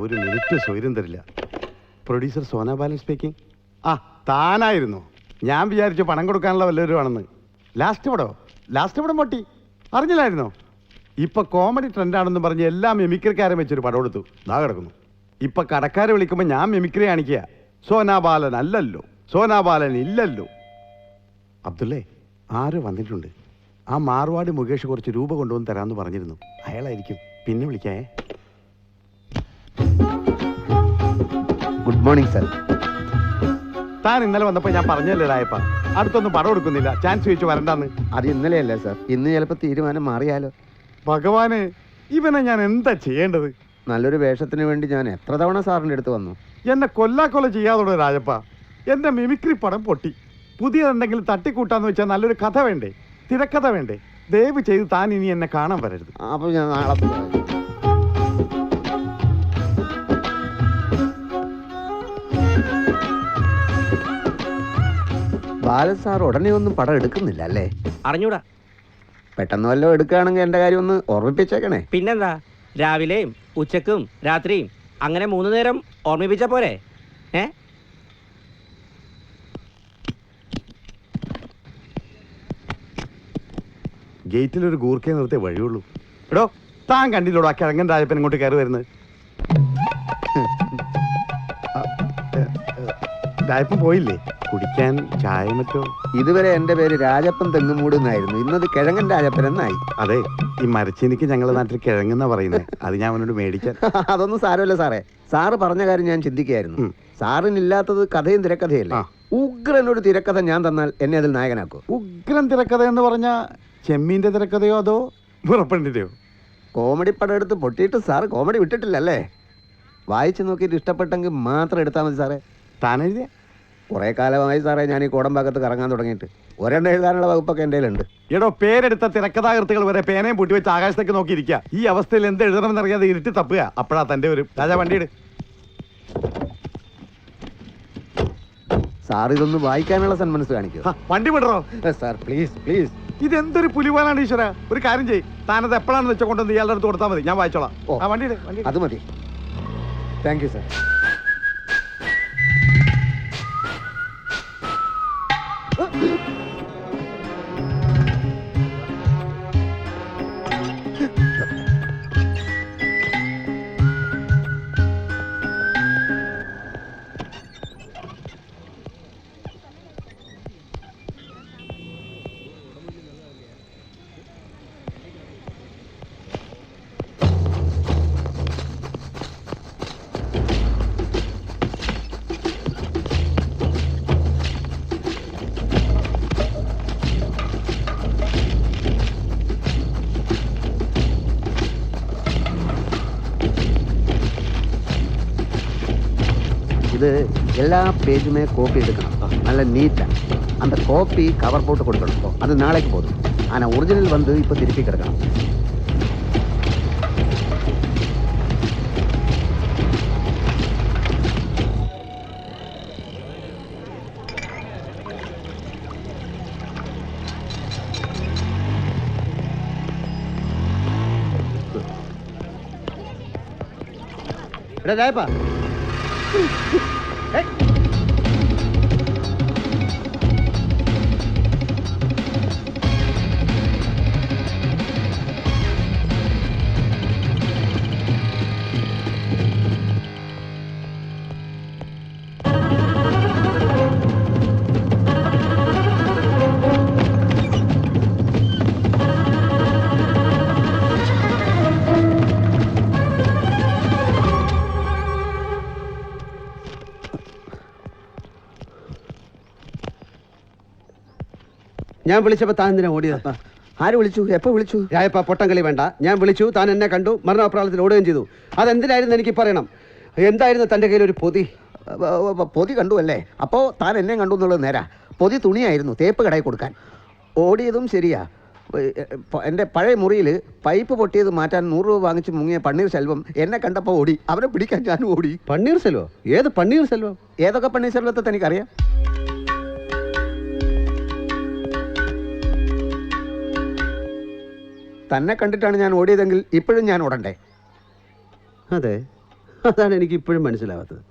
ഒരു മിനിറ്റ് സ്വൈര്യം തരില്ല. Producer Sonabalan speaking. ആ, താനായിരുന്നു. ഞാൻ വിചാരിച്ചു പണം കൊടുക്കാനുള്ള വല്ലവരുമാണെന്ന്. ലാസ്റ്റ് പടം പൊട്ടി, അറിഞ്ഞില്ലായിരുന്നോ? ഇപ്പൊ കോമഡി ട്രെൻഡാണെന്ന് പറഞ്ഞ് എല്ലാ മിമിക്രിക്കാരും വെച്ചൊരു പടം എടുത്തു. ദാ കിടക്കുന്നു. ഇപ്പൊ കടക്കാരെ വിളിക്കുമ്പോൾ ഞാൻ മിമിക്രി കാണിക്കുക. സോനാബാലൻ അല്ലല്ലോ, സോനാബാലൻ ഇല്ലല്ലോ. അബ്ദുള്ളേ, ആരോ വന്നിട്ടുണ്ട്. ആ മാർവാടി മുകേഷ് കുറച്ച് രൂപ കൊണ്ടുവന്ന് തരാമെന്ന് പറഞ്ഞിരുന്നു. അയാളായിരിക്കും. പിന്നെ വിളിക്കേ. Good morning sir. താൻ ഇന്നലെ വന്നപ്പോൾ ഞാൻ പറഞ്ഞല്ലേ രായപ്പ, അടുത്തൊന്നും പടം എടുക്കുന്നില്ല, ചാൻസ് ചോദിച്ചു വരണ്ടെന്ന്. അത് ഇന്നലെയല്ലേ സർ, ഇന്ന് ചിലപ്പോൾ തീരുമാനം മാറിയാലോ. ഭഗവാനെ, ഇവനെ ഞാൻ എന്താ ചെയ്യേണ്ടത്? നല്ലൊരു വേഷത്തിന് വേണ്ടി ഞാൻ എത്ര തവണ സാറിൻ്റെ അടുത്ത് വന്നു. എന്നെ കൊല്ലാക്കൊല ചെയ്യാതോടെ രാജപ്പ. എന്റെ മിമിക്രി പടം പൊട്ടി. പുതിയതെന്തെങ്കിലും തട്ടിക്കൂട്ടാന്ന് വെച്ചാൽ നല്ലൊരു കഥ വേണ്ടേ, തിരക്കഥ വേണ്ടേ? ദയവ് ചെയ്ത് താൻ ഇനി എന്നെ കാണാൻ വരരുത്. അപ്പോൾ ഞാൻ നാളെ. ബാലൻ സാർ ഉടനെ ഒന്നും പടം എടുക്കുന്നില്ല അല്ലേ? അറിഞ്ഞൂടാ. പെട്ടെന്ന് വല്ലതും എടുക്കുകയാണെങ്കിൽ എൻ്റെ കാര്യം ഒന്ന് ഓർമ്മിപ്പിച്ചേക്കണേ. പിന്നെന്താ, രാവിലെയും ഉച്ചക്കും രാത്രിയും അങ്ങനെ 3 നേരം ഓർമ്മിപ്പിച്ച പോരെ? ഗേറ്റിലൊരു ഗൂർക്കയെ നിർത്തിയ വഴിയുള്ളൂ. എടോ, താൻ കണ്ടില്ലോടോ ആ കിഴങ്ങൻ രാജപ്പൻ ഇങ്ങോട്ട് കയറി വരുന്നത്? രാജപ്പൻ പോയില്ലേ? കുടിക്കാൻ ചായ മറ്റോ? ഇതുവരെ എൻ്റെ പേര് രാജപ്പൻ തെങ്ങുമൂട് എന്നായിരുന്നു, ഇന്നത് കിഴങ്ങൻ രാജപ്പൻ എന്നായി. അതെ, ഈ മരച്ചീനിക്ക് ഞങ്ങളുടെ നാട്ടിൽ കിഴങ്ങെന്നാ പറയുന്നത്. അത് ഞാൻ അവനോട് മേടിക്കാൻ. അതൊന്നും സാരമല്ല സാറേ. സാറ് പറഞ്ഞ കാര്യം ഞാൻ ചിന്തിക്കുകയായിരുന്നു. സാറിനില്ലാത്തത് കഥയും തിരക്കഥയല്ലേ? ഉഗ്രനൊരു തിരക്കഥ ഞാൻ തന്നാൽ എന്നെ അതിൽ നായകനാക്കൂ. ഉഗ്രൻ തിരക്കഥ എന്ന് പറഞ്ഞ ചെമ്മീന്റെ തിരക്കഥയോ അതോ മുറപ്പെണ്ണിന്റെയോ? കോമഡി പടം എടുത്ത് പൊട്ടിയിട്ട് സാറ് കോമഡി വിട്ടിട്ടില്ലല്ലേ? വായിച്ചു നോക്കിയിട്ട് ഇഷ്ടപ്പെട്ടെങ്കിൽ മാത്രം എടുത്താൽ മതി സാറേ. താൻ എഴുതിയ? കുറേ കാലമായി സാറേ ഞാൻ ഈ കോടമ്പാക്കത്ത് കറങ്ങാൻ തുടങ്ങിയിട്ട്. ഒരെണ്ണം എഴുതാനുള്ള വകുപ്പൊക്കെ എൻ്റെ കയ്യിലുണ്ട്. എടോ, പേരെടുത്ത തിരക്കഥാകൃത്തുകൾ വരെ പേനയും പൂട്ടി വെച്ച് ആകാശത്തേക്ക് നോക്കിയിരിക്കുക. ഈ അവസ്ഥയിൽ എന്ത് എഴുതണമെന്നറിയാതെ ഇരുട്ടി തപ്പുക. അപ്പോഴാ തൻ്റെ ഒരു രാജാ വണ്ടിയിട്. സാർ ഇതൊന്ന് വായിക്കാനുള്ള സന്മനസ് കാണിക്കൂ. വണ്ടി വിടറോ സാർ, പ്ലീസ് പ്ലീസ്. ഇതെന്തൊരു പുലിവാലാണ് ഈശ്വര. ഒരു കാര്യം ചെയ്യ്, താനത് എപ്പോഴാണെന്ന് വെച്ചാൽ കൊണ്ടുവന്ന് ഇയാളുടെ അടുത്ത് കൊടുത്താൽ മതി, ഞാൻ വായിച്ചോളാം. ആ വണ്ടിയിട്. അത് മതി. Thank you sir. இது எல்லா பேஜுமே கோப்பி எடுக்கணும், நல்ல நீட்டாக. அந்த கோப்பி கவர் போட்டு கொடுக்கணும். அது நாளைக்கு போதும். ஆனால் ஒரிஜினல் வந்து இப்போ திருப்பி கிடக்கணும். എടാ ജായപ്പാ, ഞാൻ വിളിച്ചപ്പോൾ താൻ എന്തിനാ ഓടിയത്? ആര് വിളിച്ചു? എപ്പോൾ വിളിച്ചു? രായപ്പ, പൊട്ടംകളി വേണ്ട. ഞാൻ വിളിച്ചു, താൻ എന്നെ കണ്ടു, മരണപ്രാളത്തിൽ ഓടുകയും ചെയ്തു. അതെന്തിനായിരുന്നു എനിക്ക് പറയണം. എന്തായിരുന്നു തൻ്റെ കയ്യിൽ ഒരു പൊതി? പൊതി കണ്ടു അല്ലേ? അപ്പോൾ താൻ എന്നെ കണ്ടു എന്നുള്ളത് നേരാ. പൊതി തുണിയായിരുന്നു, തേപ്പ് കടയിൽ കൊടുക്കാൻ. ഓടിയതും ശരിയാ. എൻ്റെ പഴയ മുറിയിൽ പൈപ്പ് പൊട്ടിയത് മാറ്റാൻ 100 രൂപ വാങ്ങിച്ച് മുങ്ങിയ പണ്ണീർ സെൽവം എന്നെ കണ്ടപ്പോൾ ഓടി. അവരെ പിടിക്കാൻ ഞാൻ ഓടി. പണ്ണീർ സെൽവം? ഏത് പണ്ണീർ സെൽവം? ഏതൊക്കെ പണ്ണീർ സെൽവത്തെ തനിക്കറിയാം? തന്നെ കണ്ടിട്ടാണ് ഞാൻ ഓടിയതെങ്കിൽ ഇപ്പോഴും ഞാൻ ഓടണ്ടേ? അതെ, അതാണ് എനിക്ക് ഇപ്പോഴും മനസ്സിലാവാത്തത്.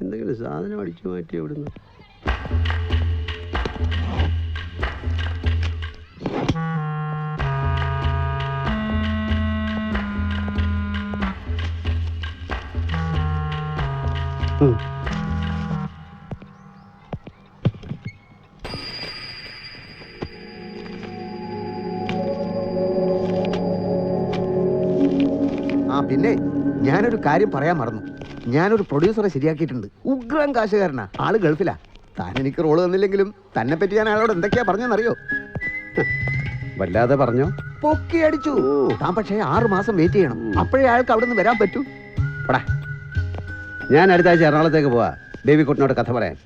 എന്തെങ്കിലും സാധനം അടിച്ചു മാറ്റി അവിടുന്ന്. ആ പിന്നെ ഞാനൊരു കാര്യം പറയാൻ മറന്നു. ഞാനൊരു പ്രൊഡ്യൂസറെ ശരിയാക്കിയിട്ടുണ്ട്. ഉഗ്രം കാശുകാരനാ, ആള് ഗൾഫിലാ. താൻ എനിക്ക് റോള് തന്നില്ലെങ്കിലും തന്നെ പറ്റി ഞാൻ അയാളോട് എന്തൊക്കെയാ പറഞ്ഞെന്നറിയോ? വല്ലാതെ പറഞ്ഞോ? പൊക്കി അടിച്ചു. താൻ പക്ഷേ 6 മാസം വെയിറ്റ് ചെയ്യണം, അപ്പോഴേ അയാൾക്ക് അവിടെ നിന്ന് വരാൻ പറ്റൂ. പടാ, ഞാൻ അടുത്ത ആഴ്ച എറണാകുളത്തേക്ക് പോവാ ബേബിക്കുട്ടനോട് കഥ പറയാൻ.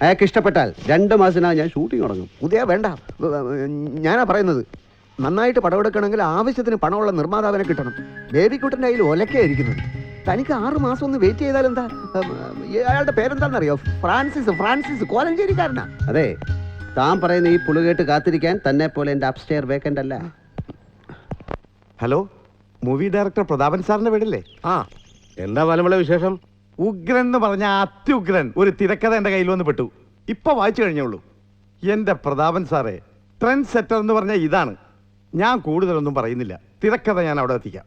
അയാൾക്ക് ഇഷ്ടപ്പെട്ടാൽ 2 മാസത്തിനകം ഞാൻ ഷൂട്ടിംഗ് തുടങ്ങും. ഉദയ വേണ്ട, ഞാനാ പറയുന്നത്. നന്നായിട്ട് പടമെടുക്കണമെങ്കിൽ ആവശ്യത്തിന് പണമുള്ള നിർമ്മാതാവിനെ കിട്ടണം. ബേബിക്കുട്ടൻ്റെ കയ്യിൽ ഒലക്കായിരിക്കുന്നത്. തനിക്ക് 6 മാസം ഒന്ന് വെയിറ്റ് ചെയ്താൽ എന്താ? അയാളുടെ പേരെന്താണെന്നറിയോ? ഫ്രാൻസിസ് കോലഞ്ചേരിക്കാരനാ. അതെ, താൻ പറയുന്ന ഈ പുളുകേട്ട് കാത്തിരിക്കാൻ തന്നെ പോലെ എൻ്റെ അപ്സ്റ്റെയർ വേക്കൻ്റ് അല്ല. ഹലോ, മൂവി ഡയറക്ടർ പ്രതാപൻ സാറിന്റെ വീടല്ലേ? ആ, എന്താ ബാലമുള്ള വിശേഷം? ഉഗ്രൻ എന്ന് പറഞ്ഞ അത്യുഗ്രൻ ഒരു തിരക്കഥ എൻ്റെ കയ്യിൽ വന്ന് പെട്ടു. ഇപ്പൊ വായിച്ചു കഴിഞ്ഞുള്ളൂ. എൻ്റെ പ്രതാപൻ സാറേ, ട്രെൻഡ് സെറ്റർ എന്ന് പറഞ്ഞാൽ ഇതാണ്. ഞാൻ കൂടുതലൊന്നും പറയുന്നില്ല, തിരക്കഥ ഞാൻ അവിടെ എത്തിക്കാം.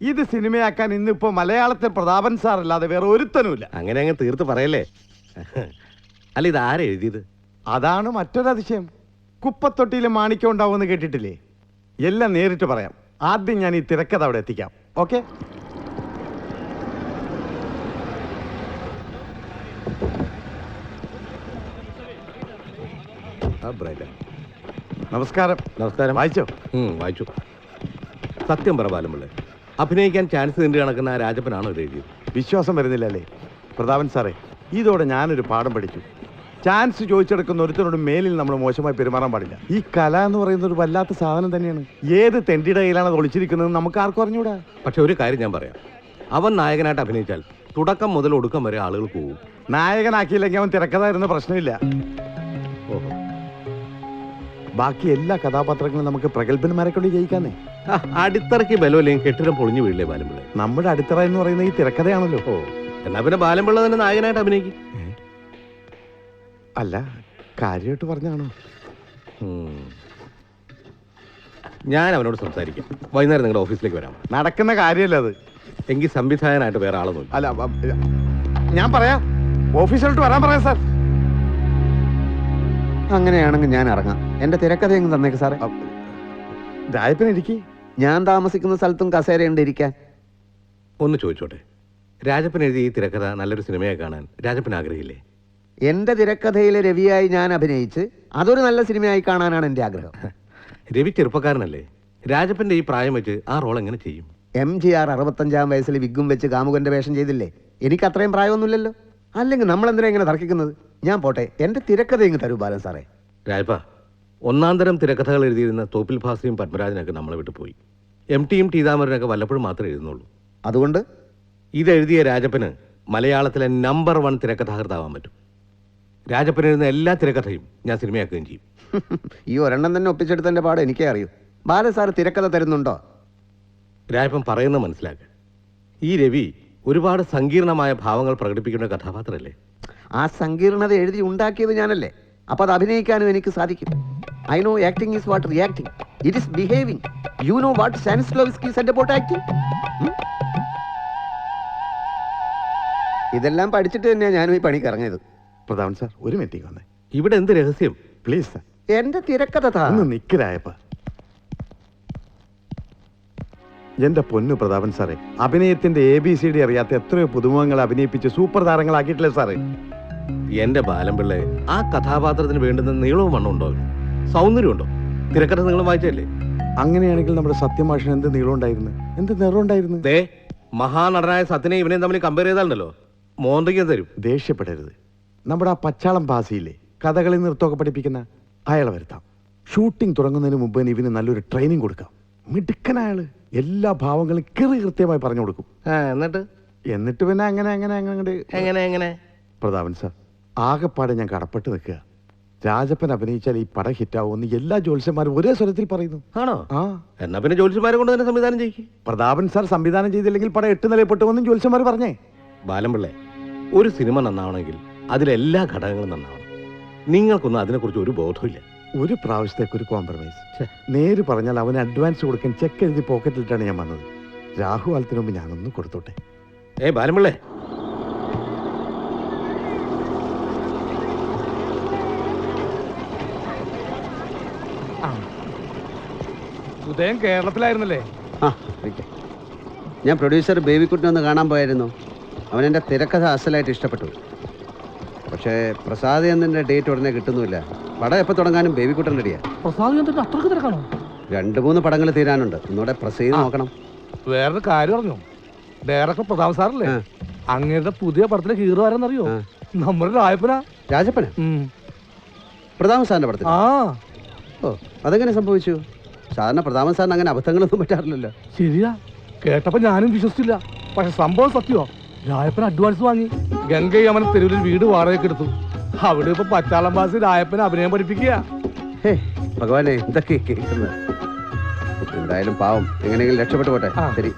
ഇത് സിനിമയാക്കാൻ ഇന്നിപ്പോ മലയാളത്തിൽ പ്രതാപൻ സാർ അല്ലാതെ വേറെ ഒരുത്തനുമില്ല. അങ്ങനെ അങ്ങ് തീർത്ത് പറയല്ലേ. അല്ല, ഇത് ആരാ എഴുതിയത്? അതാണ് മറ്റൊരതിശയം. കുപ്പത്തൊട്ടിയിൽ മാണിക്യം ഉണ്ടാവുമെന്ന് കേട്ടിട്ടില്ലേ? എല്ലാം നേരിട്ട് പറയാം. ആദ്യം ഞാൻ ഈ തിരക്കഥ അവിടെ എത്തിക്കാം. ഓക്കെ? നമസ്കാരം. നമസ്കാരം. വായിച്ചോ? വായിച്ചു. സത്യം പറ ബാലമുള്ള, അഭിനയിക്കാൻ ചാൻസ് നിന്റെ കണക്കുന്ന ആ രാജപ്പനാണോ ഇത് എഴുതിയത്? വിശ്വാസം വരുന്നില്ല അല്ലേ പ്രതാപൻ സാറേ? ഇതോടെ ഞാനൊരു പാഠം പഠിച്ചു. ചാൻസ് ചോദിച്ചെടുക്കുന്ന ഒരുത്തരോട് മേലിൽ നമ്മൾ മോശമായി പെരുമാറാൻ പാടില്ല. ഈ കല എന്ന് പറയുന്ന ഒരു വല്ലാത്ത സാധനം തന്നെയാണ്. ഏത് തെണ്ടിയുടെ കയ്യിലാണ് അത് ഒളിച്ചിരിക്കുന്നത് നമുക്ക് ആർക്കും അറിഞ്ഞൂടാ. പക്ഷെ ഒരു കാര്യം ഞാൻ പറയാം, അവൻ നായകനായിട്ട് അഭിനയിച്ചാൽ തുടക്കം മുതൽ ഒടുക്കം വരെ ആളുകൾ പോകും. നായകനാക്കിയില്ലെങ്കിൽ അവൻ തിരക്കഥ വരുന്ന പ്രശ്നമില്ല. ഓഹോ, ബാക്കി എല്ലാ കഥാപാത്രങ്ങളും നമുക്ക് പ്രഗത്ഭന്മാരെ കൊണ്ട് ജയിക്കാന്നേ. അടിത്തറയ്ക്ക് ബലമില്ലെങ്കിൽ കെട്ടിടം പൊളിഞ്ഞു വീഴില്ലേ ബാലമുള്ള? നമ്മുടെ അടിത്തറ എന്ന് പറയുന്ന ഈ തിരക്കഥയാണല്ലോ. ഓ, എന്നാ പിന്നെ ബാലമുള്ള തന്നെ നായകനായിട്ട് അഭിനയിക്കും. അല്ല, കാര്യമായിട്ട് പറഞ്ഞാണോ? ഞാൻ അവനോട് സംസാരിക്കാം. വൈകുന്നേരം നിങ്ങളുടെ ഓഫീസിലേക്ക് വരാം. നടക്കുന്ന കാര്യമല്ല അത്. എങ്കിൽ സംവിധായകനായിട്ട് വേറെ ആളെ നോക്കി. അല്ല, ഞാൻ പറയാം, ഓഫീസിലോട്ട് വരാൻ പറയാം സാർ. അങ്ങനെയാണെങ്കിൽ ഞാൻ ഇറങ്ങാം. എന്റെ തിരക്കഥ എങ്ങ് തന്നേക്ക് സാറേ. രായപ്പനിരിക്കി. ഞാൻ താമസിക്കുന്ന സ്ഥലത്തും കസേരയുണ്ട് ഇരിക്കാൻ. ഒന്ന് ചോദിച്ചോട്ടെ, രാജപ്പൻ എഴുതിയ ഈ തിരക്കഥ നല്ലൊരു സിനിമയായി കാണാൻ രാജപ്പൻ ആഗ്രഹില്ലേ? എന്റെ തിരക്കഥയിലെ രവിയായി ഞാൻ അഭിനയിച്ച് അതൊരു നല്ല സിനിമയായി കാണാനാണ് എന്റെ ആഗ്രഹം. രവി ചെറുപ്പക്കാരനല്ലേ? രാജപ്പന്റെ ഈ പ്രായം വെച്ച് ആ റോൾ എങ്ങനെ ചെയ്യും? MGR 65-ാം വയസ്സിൽ വിഗും വെച്ച് കാമുകന്റെ വേഷം ചെയ്തില്ലേ? എനിക്ക് അത്രയും പ്രായമൊന്നുമില്ലല്ലോ. അല്ലെങ്കിൽ നമ്മൾ എന്തിനാ ഇങ്ങനെ തർക്കിക്കുന്നത്? ഞാൻ പോട്ടെ, എന്റെ തിരക്കഥ ഇങ്ങ് തരൂ ബാലൻ സാറേ. രാജപ്പ, ഒന്നാം തരം തിരക്കഥകൾ എഴുതിയിരുന്ന തോപ്പിൽ ഭാസിയും പത്മരാജനൊക്കെ നമ്മളെ വിട്ടു പോയി. MTയും ടീതാമരനൊക്കെ വല്ലപ്പോഴും മാത്രമേ എഴുതുന്നുള്ളൂ. അതുകൊണ്ട് ഇതെഴുതിയ രാജപ്പന് മലയാളത്തിലെ നമ്പർ 1 തിരക്കഥാകൃത്താവാൻ പറ്റും. രാജപ്പൻ എഴുതുന്ന എല്ലാ തിരക്കഥയും ഞാൻ സിനിമയാക്കുകയും ചെയ്യും. ഈ ഒരെണ്ണം തന്നെ ഒപ്പിച്ചെടുത്തതിന്റെ പാട് എനിക്കേ അറിയൂ. ബാലൻ സാറ് തിരക്കഥ തരുന്നുണ്ടോ? രാജപ്പൻ പറയുന്നത് മനസ്സിലാക്കുക. ഈ രവി ഒരുപാട് സങ്കീർണമായ ഭാവങ്ങൾ പ്രകടിപ്പിക്കുന്ന കഥാപാത്രമല്ലേ? ആ സങ്കീർണത എഴുതി ഉണ്ടാക്കിയത് ഞാനല്ലേ? അപ്പൊ അത് അഭിനയിക്കാനും എനിക്ക് സാധിക്കും. I know acting is what reacting. It is behaving. You know what Stanislavski said about acting? ഇതെല്ലാം പഠിച്ചിട്ട് തന്നെയാണ് ഞാനും ഈ പണിക്ക് ഇറങ്ങിയത്. പ്രതാപൻ സാർ, ഒരു മിനിറ്റ് വന്നേ. ഇവിടെ എന്ത് രഹസ്യം? Please sir. എന്റെ തിരക്കഥ ഒന്ന് നിക്കരായപ്പ. എന്റെ പൊന്നു പ്രതാപൻ സാറേ, അഭിനയത്തിന്റെ ABCD അറിയാത്ത എത്രയോ പുതുമുഖങ്ങളെ അഭിനയിപ്പിച്ച് സൂപ്പർ താരങ്ങളാക്കിയിട്ടില്ലേ സാറേ? എന്റെ ബാലംപിള്ളെ, ആ കഥാപാത്രത്തിന് വേണ്ടുന്ന നീളവും വണ്ണം ഉണ്ടോ? സൗന്ദര്യമുണ്ടോ? തിരക്കഥ നീളം വായിച്ചല്ലേ? അങ്ങനെയാണെങ്കിൽ നമ്മുടെ സത്യമാഷിന് എന്ത് നീളം ഉണ്ടായിരുന്നു, എന്ത് നിറം ഉണ്ടായിരുന്നു? ദേ, മഹാനടനായ സത്യനെ ഇവനെയും തമ്മിൽ കമ്പയർ ചെയ്താലുണ്ടല്ലോ മോന്തയ്ക്ക് തരും. ദേഷ്യപ്പെടരുത്. നമ്മുടെ ആ പച്ചാളം ഭാസിയില്ലേ, കഥകളി നൃത്തമൊക്കെ പഠിപ്പിക്കുന്ന അയാളെ വരുത്താം. ഷൂട്ടിംഗ് തുടങ്ങുന്നതിന് മുമ്പ് ഇവന് നല്ലൊരു ട്രെയിനിങ് കൊടുക്കാം. മിടുക്കനായാള് എല്ലാ ഭാവങ്ങളും കൃത്യമായി പറഞ്ഞു കൊടുക്കും. എന്നിട്ട് പിന്നെ അങ്ങനെ എങ്ങനെ പ്രതാപൻ സാർ, ആകെപ്പാടെ ഞാൻ കടപ്പെട്ട് നിൽക്കുക. രാജപ്പൻ അഭിനയിച്ചാൽ ഈ പടം ഹിറ്റാവുമെന്ന് എല്ലാ ജ്യോത്സ്യന്മാരും ഒരേ സ്വരത്തിൽ പറയുന്നു. ആണോ? ആ, എന്നാ പിന്നെ ജോലിമാരെ കൊണ്ട് തന്നെ സംവിധാനം ചെയ്യിക്കും. പ്രതാപൻ സാർ സംവിധാനം ചെയ്തില്ലെങ്കിൽ പടം 8 നിലയിൽപ്പെട്ടുവെന്നും ജ്യോത്സ്യന്മാർ പറഞ്ഞേ. ബാലംപിള്ളേ, ഒരു സിനിമ നന്നാവണമെങ്കിൽ അതിലെല്ലാ ഘടകങ്ങളും നന്നാവണം. നിങ്ങൾക്കൊന്നും അതിനെക്കുറിച്ച് ഒരു ബോധമില്ല. ഒരു പ്രാവശ്യത്തേക്ക് ഒരു കോംപ്രമൈസ്. നേര് പറഞ്ഞാൽ അവന് അഡ്വാൻസ് കൊടുക്കാൻ ചെക്ക് എഴുതി പോക്കറ്റിലിട്ടാണ് ഞാൻ വന്നത്. രാഹുകാലത്തിന് മുമ്പ് ഞാനൊന്ന് കൊടുത്തോട്ടെ. ബാലംപിള്ളേ, ഉദയം കേരളത്തിലായിരുന്നല്ലേ? ആ ഓക്കെ. ഞാൻ പ്രൊഡ്യൂസർ ബേബിക്കുട്ടിനെ ഒന്ന് കാണാൻ പോയായിരുന്നു. അവനെൻ്റെ തിരക്കഥ അസലായിട്ട് ഇഷ്ടപ്പെട്ടു. പക്ഷേ പ്രസാദ് എന്നതിൻ്റെ ഡേറ്റ് ഉടനെ കിട്ടുന്നുമില്ല. പടം എപ്പോൾ തുടങ്ങാനും ബേബിക്കുട്ടൻ റെഡിയാ. പ്രസാദ് എന്നിട്ട് അത്രക്ക് തിരക്കാണോ? 2-3 പടങ്ങൾ തീരാനുണ്ട്. ഒന്നുകൂടെ പ്രസ് ചെയ്ത് നോക്കണം. വേറൊരു കാര്യം അറിഞ്ഞോ? ഡയറക്ടർ പ്രതാപ് സാറല്ലേ, അങ്ങയുടെ പുതിയ പടത്തിലെ ഹീറോ ആരെന്നറിയോ? നമ്മുടെ രായപ്പനാ. രാജപ്പന് പ്രതാപൻ സാറിൻ്റെ പടത്തിൽ? ആ, ഓ, അതെങ്ങനെ സംഭവിച്ചു? സാറിന് പ്രതാപൻ സാറിന് അങ്ങനെ അബദ്ധങ്ങളൊന്നും പറ്റാറില്ലല്ലോ. ശരിയാ, കേട്ടപ്പോ ഞാനും വിശ്വസിച്ചില്ല. പക്ഷെ സംഭവം സത്യമോ? രായപ്പൻ അഡ്വാൻസ് വാങ്ങി ഗംഗയമ്മൻ തെരുവിൽ വീട് വാടകയ്ക്ക് എടുത്തു. അവിടെ ഇപ്പൊ പച്ചാളംബാസി രായപ്പനെ അഭിനയം പഠിപ്പിക്കുക. ഹേ ഭഗവാനെ, എന്തൊക്കെ കേൾക്കുന്നത്. എന്തായാലും പാവം എങ്ങനെയെങ്കിലും രക്ഷപ്പെട്ടു പോട്ടെ. ശരി.